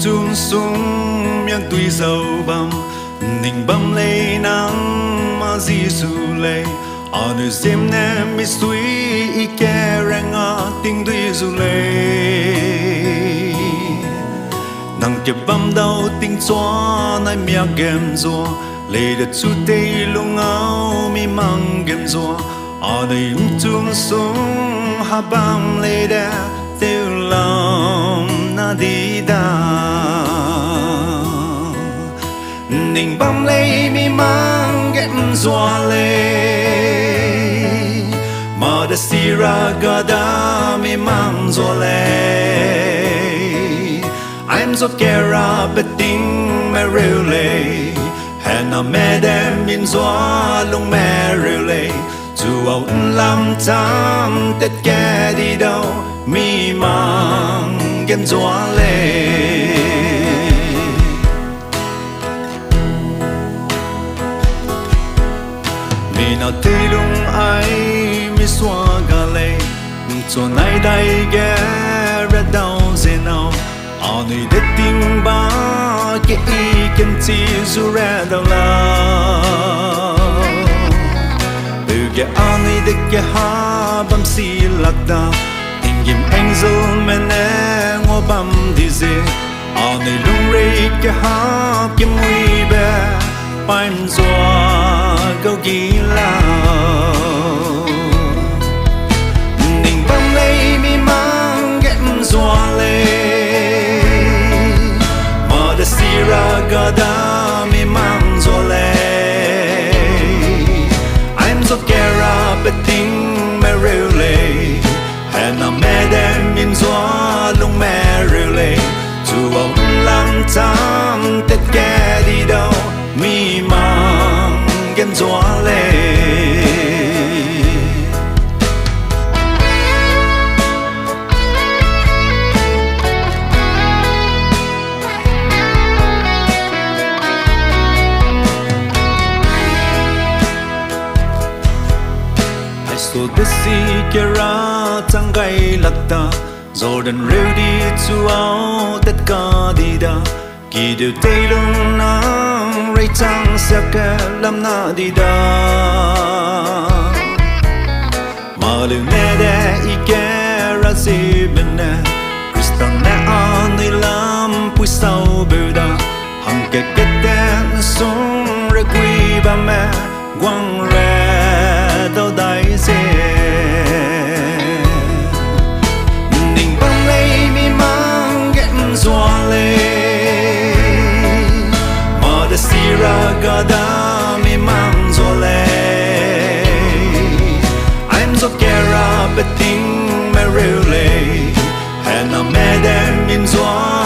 chung sung miakdui dầu bầm Ninh bầm lê nắng mà zizulie Anui diêm nem mi suy i kè rèn ngã tiếng đuôi zizulie Nàng kẹp bầm đầu tiếng chua nai Mimang Ge Nzwa Lie đất chú tê lung áo Mimang Ge Nzwa Anui chung sung ha bầm lê đa tiêu lòng na đi đa Ninh bầm lê Mimang Ge Nzwa Lie Ma da sira gada Mimang Nzwa Lie I'm so kera beting me really Hena me dem in zwa lung me really Tu au lam tam tết kè đi đâu Mimang Ge Nzwa Lie Mi nào tê lung ai mi xóa gà lê Cho nay đây ghé ra đau dê nào Anui đất tiếng ba cái ý kiến chi dù ra đâu là Từ cái Anui đất cái ha băm xì lạc đà Tình kiếm angel men e ngô băm đi dê Anui lung rê cái ha kiếm nguy bè Bánh dọa gâu ghi lao Ninh băm lê Mimang Ge Nzwa Lie Sira gada Mimang Nzwa Lie I'm so kera beting me really Hena me dem in zwa lung me really Tu au lam tam tết kè đi đâu Mimang Ge Nzwa Lie So the sea kera tang gai lakta Jordan ready to out that kadida Ki điều tây lung nang ray tang saka lam na đi da Ma lưu ne de i kera zibene Kristan ne Anui lam pui sau bưu da Hằng kê kết ten sung re quy ba me Quang re đâu đại dê Ninh bầm lê Mimang Ge Nzwa Lie Ma da sira gada Mimang Nzwa Lie I'm so kera beting me really Hena me dem in zwa